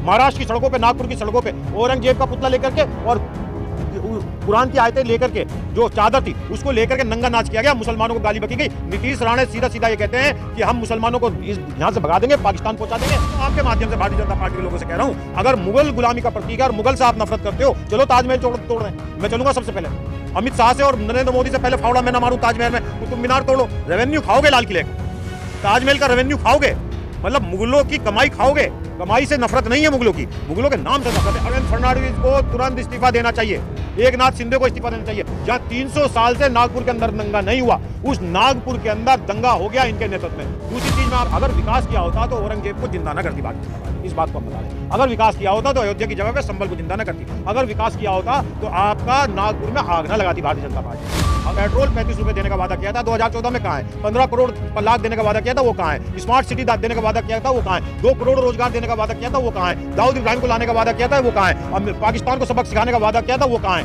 महाराष्ट्र की सड़कों पे, नागपुर की सड़कों पे औरंगजेब का पुतला लेकर के और कुरान की आयतें लेकर के जो चादर थी उसको लेकर के नंगा नाच किया गया, मुसलमानों को गाली बकी गई। नीतीश राणे सीधा सीधा ये कहते हैं कि हम मुसलमानों को यहाँ से भगा देंगे, पाकिस्तान पहुंचा देंगे। तो आपके माध्यम से भारतीय जनता पार्टी के लोगों से कह रहा हूँ, अगर मुगल गुलामी का प्रतीक है और मुगल से आप नफरत करते हो, चलो ताजमहल तोड़ रहे हैं, मैं चलूंगा सबसे पहले। अमित शाह से और नरेंद्र मोदी से पहले फावड़ा मैं ना मारूं ताजमहल में, कुतुब मीनार तोड़ो, रेवेन्यू खाओगे लाल किले का, ताजमहल का रेवेन्यू खाओगे, मतलब मुगलों की कमाई खाओगे। कमाई से नफरत नहीं है मुगलों की, मुगलों के नाम से नफरत है। अरविंद फडणवीस को तुरंत इस्तीफा देना चाहिए, एकनाथ शिंदे को इस्तीफा देना चाहिए। जहां 300 साल से नागपुर के अंदर दंगा नहीं हुआ, उस नागपुर के अंदर दंगा हो गया इनके नेतृत्व में। दूसरी चीज में, अगर विकास किया होता तो औरंगजेब को जिंदा न करती भारतीय, इस बात को हम बता रहे हैं। अगर विकास किया होता तो अयोध्या की जगह पे संभल को जिंदा न करती। अगर विकास किया होता तो आपका नागपुर में आग न लगाती भारतीय जनता पार्टी। पेट्रोल 35 रुपए देने का वादा किया था 2014 में, कहां है? 15 करोड़ लाख देने का वादा किया था, वो कहां है? स्मार्ट सिटी देने का वादा किया था, वो कहां है? 2 करोड़ रोजगार देने का वादा किया था, वो कहां है? दाऊद इब्राहिम को लाने का वादा किया था, वो कहां है? पाकिस्तान को सबक सिखाने का वादा किया था, वो कहां है?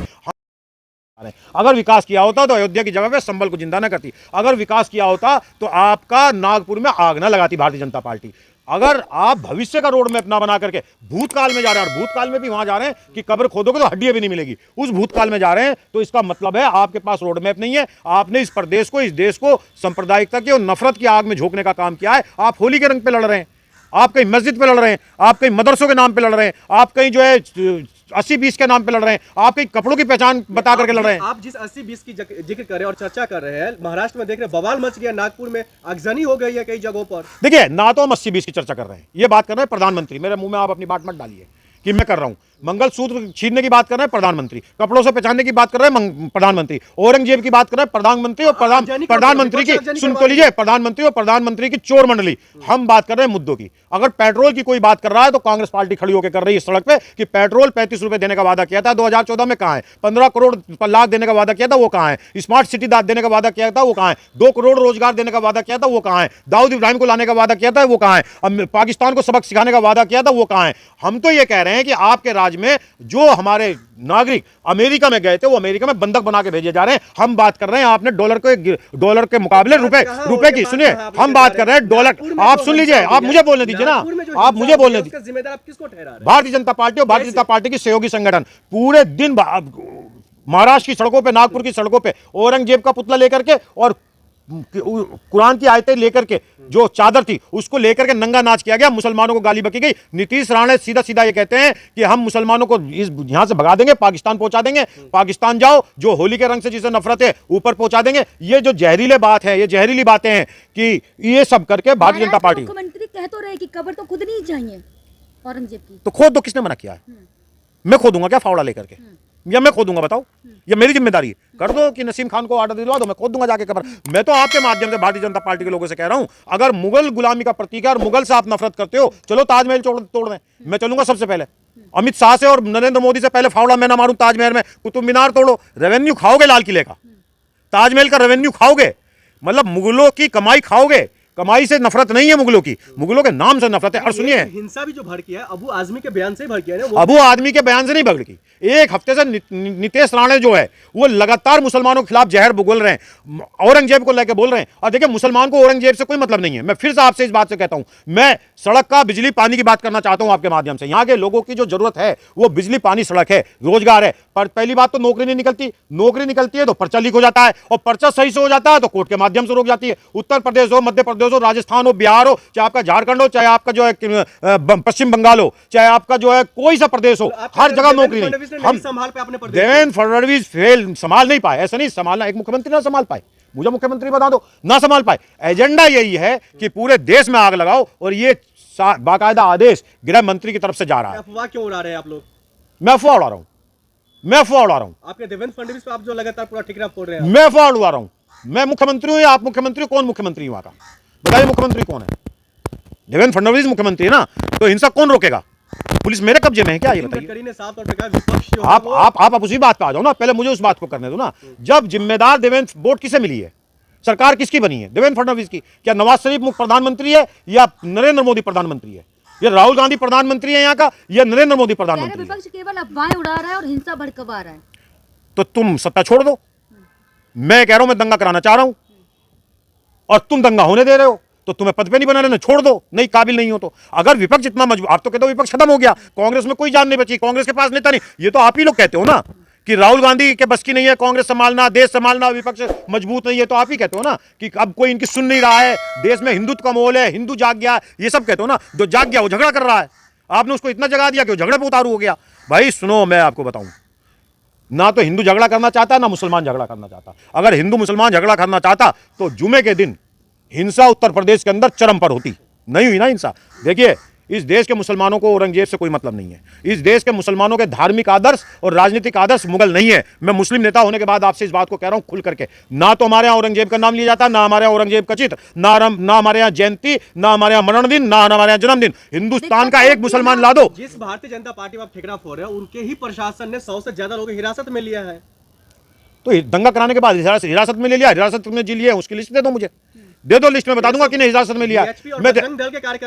अगर विकास किया होता तो अयोध्या की जगह पे संभल को जिंदा न करती। अगर विकास किया होता तो आपका नागपुर में आग न लगाती भारतीय जनता पार्टी। अगर आप भविष्य का रोड मैप ना बना करके भूतकाल में जा रहे हैं, और भूतकाल में भी वहां जा रहे हैं कि कब्र खोदोगे तो हड्डियां भी नहीं मिलेगी, उस भूतकाल में जा रहे हैं, तो इसका मतलब है आपके पास रोड मैप नहीं है। आपने इस प्रदेश को, इस देश को सांप्रदायिकता की और नफरत की आग में झोंकने का काम किया है। आप होली के रंग पे लड़ रहे हैं, आप कहीं मस्जिद पे लड़ रहे हैं, आप कहीं मदरसों के नाम पे लड़ रहे हैं, आप कहीं जो है 80-20 के नाम पे लड़ रहे हैं, आप कहीं कपड़ों की पहचान बता करके लड़ रहे हैं। आप जिस 80-20 की जिक्र कर रहे हैं और चर्चा कर रहे हैं, महाराष्ट्र में देख रहे हैं बवाल मच गया, नागपुर में आगजनी हो गई है कई जगहों पर। देखिए, ना तो हम 80-20 की चर्चा कर रहे हैं, ये बात कर रहे हैं प्रधानमंत्री। मेरे मुंह में आप अपनी बात मत डालिए कि मैं कर रहा हूं। मंगलसूत्र छीनने की बात कर रहे हैं प्रधानमंत्री, कपड़ों से पहचानने की बात कर रहे हैं प्रधानमंत्री, औरंगजेब की बात कर रहे हैं प्रधानमंत्री, और प्रधानमंत्री की, सुन तो लीजिए, प्रधानमंत्री और प्रधानमंत्री की चोर मंडली। हम बात कर रहे हैं मुद्दों की। अगर पेट्रोल की कोई बात कर रहा है तो कांग्रेस पार्टी खड़ी होकर कर रही है सड़क पे कि पेट्रोल 35 रुपए देने का वादा किया था 2014 में, कहां है? 15 करोड़ लाख देने का वादा किया था, वो कहां है? स्मार्ट सिटी देने का वादा किया था, वो कहां है? 2 करोड़ रोजगार देने का वादा किया था, वो कहां है? दाऊद इब्राहिम को लाने का वादा किया था, वो कहां है? पाकिस्तान को सबक सिखाने का वादा किया था, वो कहां है? हम तो ये कह रहे हैं कि आपके राज्य में जो हमारे नागरिक अमेरिका में गए थे, वो अमेरिका में बंधक बना के भेजे जा रहे हैं। हम बात कर रहे हैं, आपने डॉलर के मुकाबले रुपए की, सुनिए, हम बात कर रहे हैं डॉलर। आप सुन लीजिए, आप मुझे बोलने दीजिए ना, आप मुझे बोलने दीजिए। जिम्मेदार आप किसको ठहरा रहे हैं? भारतीय जनता पार्टी और भारतीय जनता पार्टी की सहयोगी संगठन पूरे दिन महाराष्ट्र की सड़कों पे, नागपुर की सड़कों पे औरंगजेब का पुतला लेकर के और कुरान की आयतें लेकर के जो चादर थी उसको लेकर के नंगा नाच किया गया, मुसलमानों को गाली बकी गई। नीतीश राणे सीधा सीधा ये कहते हैं कि हम मुसलमानों को यहां से भगा देंगे, पाकिस्तान पहुंचा देंगे, पाकिस्तान जाओ, जो होली के रंग से जिसे नफरत है ऊपर पहुंचा देंगे। ये जो जहरीले बात है, ये जहरीली बातें हैं कि ये सब करके भारतीय जनता पार्टी, मुख्यमंत्री कह तो रहे कि कब्र तो खुद नहीं चाहिए औरंगजेब की, तो खोद दो। किसने मना किया है? मैं खोदूंगा क्या फावड़ा लेकर के, या मैं खोदूंगा? बताओ, ये मेरी जिम्मेदारी है? कर दो कि नसीम खान को ऑर्डर दिलवा दो, मैं खोद दूंगा जाके कब्र। मैं तो आपके माध्यम से भारतीय जनता पार्टी के लोगों से कह रहा हूं, अगर मुगल गुलामी का प्रतीक है और मुगल से आप नफरत करते हो, चलो ताजमहल तोड़ रहे हैं, मैं चलूंगा सबसे पहले। अमित शाह से और नरेंद्र मोदी से पहले फावड़ा मैं ना मारूं ताजमहल में, कुतुब मीनार तोड़ो, रेवेन्यू खाओगे लाल किले का, ताजमहल का रेवेन्यू खाओगे, मतलब मुगलों की कमाई खाओगे। कमाई से नफरत नहीं है मुगलों की, मुगलों के नाम से नफरत है। और सुनिए, हिंसा भी जो भड़की है अबू आजमी के बयान से भड़की है। अबू आदमी के बयान से नहीं भड़की। एक हफ्ते से नीतीश राणे जो है वो लगातार मुसलमानों के खिलाफ जहर बोल रहे हैं, औरंगजेब को लेकर बोल रहे हैं। और देखिए, मुसलमान को औरंगजेब से कोई मतलब नहीं है। मैं फिर से आपसे इस बात से कहता हूं, मैं सड़क का, बिजली, पानी की बात करना चाहता हूं आपके माध्यम से। यहां के लोगों की जो जरूरत है वो बिजली, पानी, सड़क है, रोजगार है। पर पहली बात तो नौकरी नहीं निकलती, नौकरी निकलती है तो पर्चा लीक हो जाता है, और पर्चा सही से हो जाता है तो कोर्ट के माध्यम से रोक जाती है। उत्तर प्रदेश हो, मध्य प्रदेश हो, राजस्थान हो, बिहार हो, चाहे आपका झारखंड हो, चाहे आपका जो है पश्चिम बंगाल हो, चाहे आपका जो है कोई सा प्रदेश हो, हर जगह नौकरी नहीं। हम देवेंद्र फडणवीस संभाल नहीं पाए, ऐसा नहीं संभालना, एक मुख्यमंत्री ना संभाल पाए, मुझे मुख्यमंत्री बता दो, ना संभाल पाए। एजेंडा यही है कि पूरे देश में आग लगाओ, और ये बाकायदा आदेश गृह मंत्री की तरफ से जा रहा है। अफवाह क्यों उड़ा रहे हैं आप लोग? मैं अफवाह उड़ा रहा हूं, मैं अफवाह उड़ा रहा हूं। आपके देवेंद्र फडणवीस पे आप जो लगातार पूरा ठिकरा फोड़ रहे हैं, मैं अफवाह उड़ा रहा हूं। मैं मुख्यमंत्री हूं या आप मुख्यमंत्री हो? कौन मुख्यमंत्री वहां का बताइए? मुख्यमंत्री कौन है? देवेंद्र फडणवीस मुख्यमंत्री है ना, तो हिंसा कौन रोकेगा? पुलिस मेरे कब्जे में है क्या? ये बताइए। आप उसी बात पे आ जाओ ना, पहले मुझे उस बात को करने दो ना। जब जिम्मेदार देवेंद्र, वोट किसे मिली है? सरकार किसकी बनी है? देवेंद्र फडणवीस की। क्या नवाज शरीफ प्रधानमंत्री है या नरेंद्र मोदी प्रधानमंत्री है? या राहुल गांधी प्रधानमंत्री है यहाँ का या नरेंद्र मोदी प्रधानमंत्री? विपक्ष केवल अफवाहें उड़ा रहा है और हिंसा भड़कवा रहा है। तो तुम सत्ता छोड़ दो। मैं कह रहा हूं मैं दंगा कराना चाह रहा हूं और तुम दंगा होने दे रहे हो। तो तुम्हें पद पे नहीं बना रहना, छोड़ दो, नहीं काबिल नहीं हो तो। अगर विपक्ष इतना मजबूत, आप तो कहते हो विपक्ष खत्म हो गया, कांग्रेस में कोई जान नहीं बची, कांग्रेस के पास नेता नहीं, ये तो आप ही लोग कहते हो ना कि राहुल गांधी के बस की नहीं है कांग्रेस संभालना, देश संभालना, विपक्ष मजबूत नहीं है, तो आप ही कहते हो ना कि अब कोई इनकी सुन नहीं रहा है, देश में हिंदुत्व का माहौल है, हिंदू जाग गया, ये सब कहते हो ना। जो जाग गया वो झगड़ा कर रहा है, आपने उसको इतना जगा दिया कि वो झगड़े पे उतारू हो गया। भाई सुनो, मैं आपको बताऊं, ना तो हिंदू झगड़ा करना चाहता ना मुसलमान झगड़ा करना चाहता। अगर हिंदू मुसलमान झगड़ा करना चाहता तो जुमे के दिन हिंसा उत्तर प्रदेश के अंदर चरम पर होती, नहीं हुई ना हिंसा। देखिए, इस देश के मुसलमानों को औरंगजेब से कोई मतलब नहीं है। इस देश के मुसलमानों के धार्मिक आदर्श और राजनीतिक आदर्श मुगल नहीं है। मैं मुस्लिम नेता होने के बाद आपसे इस बात को कह रहा हूं खुल करके, ना तो हमारे यहाँ औरंगजेब का नाम लिया जाता, ना हमारे यहाँ औरंगजेब का चित्र, ना हमारे यहाँ जयंती, ना हमारे यहाँ मरण दिन, ना हमारे यहाँ जन्मदिन। हिंदुस्तान का एक मुसलमान ला दो। जिस भारतीय जनता पार्टी में आप ठिकाना फोड़ रहे हो, उनके ही प्रशासन ने 100 से ज्यादा लोगों को हिरासत में लिया है। तो दंगा कराने के बाद हिरासत में ले लिया, हिरासत में जी लिया, उसकी लिस्ट दे दो मुझे, दे दो लिस्ट में, बता दूंगा कि नहीं हिरासत में लिया।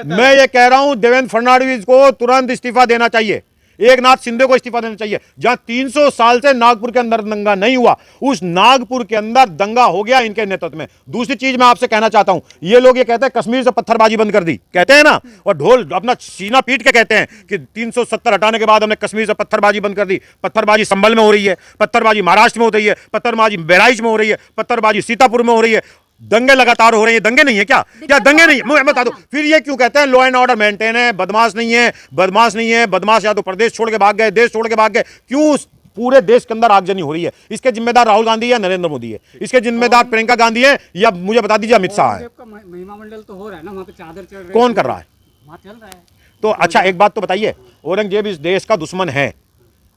मैं ये कह रहा हूं देवेंद्र फडणवीस को तुरंत इस्तीफा देना चाहिए, एकनाथ शिंदे को इस्तीफा देना चाहिए। जहां 300 साल से नागपुर के अंदर दंगा नहीं हुआ, उस नागपुर के अंदर दंगा हो गया इनके नेतृत्व में। दूसरी चीज मैं आपसे कहना चाहता हूं, ये लोग ये कहते हैं कश्मीर से पत्थरबाजी बंद कर दी, कहते हैं ना, और ढोल अपना सीना पीट के कहते हैं कि 370 हटाने के बाद हमने कश्मीर से पत्थरबाजी बंद कर दी। पत्थरबाजी संभल में हो रही है, पत्थरबाजी महाराष्ट्र में हो रही है, पत्थरबाजी बहराइच में हो रही है, पत्थरबाजी सीतापुर में हो रही है, दंगे लगातार हो रहे हैं। दंगे नहीं है क्या? क्या दंगे नहीं? मैं बता दूं, फिर ये क्यों कहते हैं लॉ एंड ऑर्डर मेंटेन है, बदमाश नहीं है, बदमाश नहीं है, बदमाश या तो प्रदेश छोड़ के भाग गए, देश छोड़ के भाग गए। क्यों पूरे देश के अंदर आगजनी हो रही है? इसके जिम्मेदार राहुल गांधी या नरेंद्र मोदी है? इसके जिम्मेदार प्रियंका गांधी है या मुझे बता दीजिए अमित शाह है? महिमा मंडल तो हो रहा है ना, वहाँ पे चादर चढ़ रही है, कौन कर रहा है? वहाँ चल रहा है। तो अच्छा एक बात तो बताइए, औरंगजेब इस देश का दुश्मन है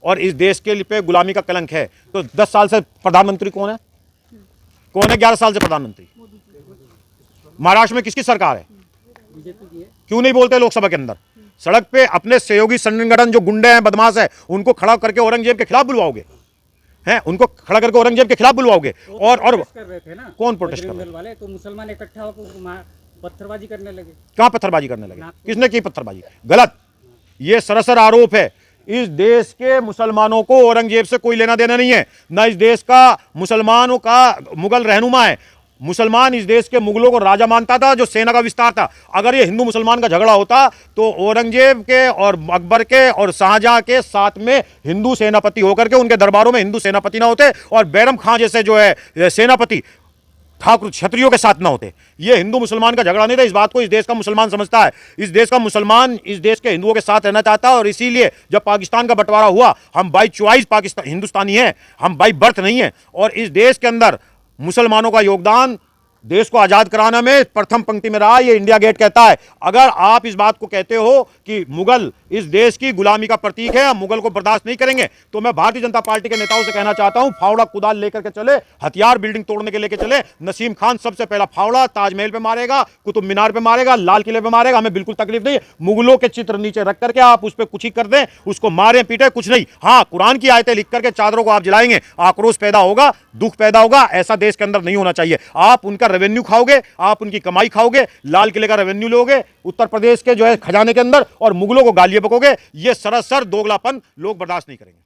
और इस देश के लिए गुलामी का कलंक है, तो 10 साल से प्रधानमंत्री कौन है? कौन है 11 साल से प्रधानमंत्री? महाराष्ट्र में किसकी सरकार है? बीजेपी की है। क्यों नहीं बोलते लोकसभा के अंदर? सड़क पे अपने सहयोगी संगठन जो गुंडे हैं, बदमाश है, उनको खड़ा करके औरंगजेब के खिलाफ बुलवाओगे हैं? उनको खड़ा करके औरंगजेब के खिलाफ बुलवाओगे। और कर रहे थे ना, कौन प्रोटेस्ट कर रहे दल वाले, तो मुसलमान इकट्ठा होकर पत्थरबाजी करने लगे। कहां पत्थरबाजी करने लगे? किसने की पत्थरबाजी? गलत, ये सरासर आरोप है। इस देश के मुसलमानों को औरंगजेब से कोई लेना देना नहीं है, ना इस देश का मुसलमानों का मुगल रहनुमा है। मुसलमान इस देश के मुगलों को राजा मानता था, जो सेना का विस्तार था। अगर ये हिंदू मुसलमान का झगड़ा होता तो औरंगजेब के और अकबर के और शाहजहां के साथ में हिंदू सेनापति होकर के उनके दरबारों में हिंदू सेनापति ना होते, और बैरम खां जैसे जो है सेनापति ठाकुर क्षत्रियों के साथ ना होते। ये हिंदू मुसलमान का झगड़ा नहीं था। इस बात को इस देश का मुसलमान समझता है। इस देश का मुसलमान इस देश के हिंदुओं के साथ रहना चाहता है, और इसीलिए जब पाकिस्तान का बंटवारा हुआ, हम बाई चॉइस पाकिस्तान हिंदुस्तानी हैं, हम बाई बर्थ नहीं है। और इस देश के अंदर मुसलमानों का योगदान देश को आजाद कराने में प्रथम पंक्ति में रहा। ये इंडिया गेट कहता है। अगर आप इस बात को कहते हो कि मुगल इस देश की गुलामी का प्रतीक है, मुगल को बर्दाश्त नहीं करेंगे, तो मैं भारतीय जनता पार्टी के नेताओं से कहना चाहता हूं, फावड़ा कुदाल लेकर के चले, हथियार बिल्डिंग तोड़ने के लेके चले। नसीम खान सबसे पहला फावड़ा ताजमहल पे मारेगा, कुतुब मीनार पे मारेगा, लाल किले पे मारेगा, हमें बिल्कुल तकलीफ नहीं। मुगलों के चित्र नीचे रख करके आप उस पर कुछ ही कर दें, उसको मारे पीटे, कुछ नहीं। हाँ, कुरान की आयतें लिख करके चादरों को आप जलाएंगे, आक्रोश पैदा होगा, दुख पैदा होगा। ऐसा देश के अंदर नहीं होना चाहिए। आप उनका रेवेन्यू खाओगे, आप उनकी कमाई खाओगे, लाल किले का रेवेन्यू लोगे उत्तर प्रदेश के जो है खजाने के अंदर, और मुगलों को गालियां बकोगे। ये सरासर दोगलापन लोग बर्दाश्त नहीं करेंगे।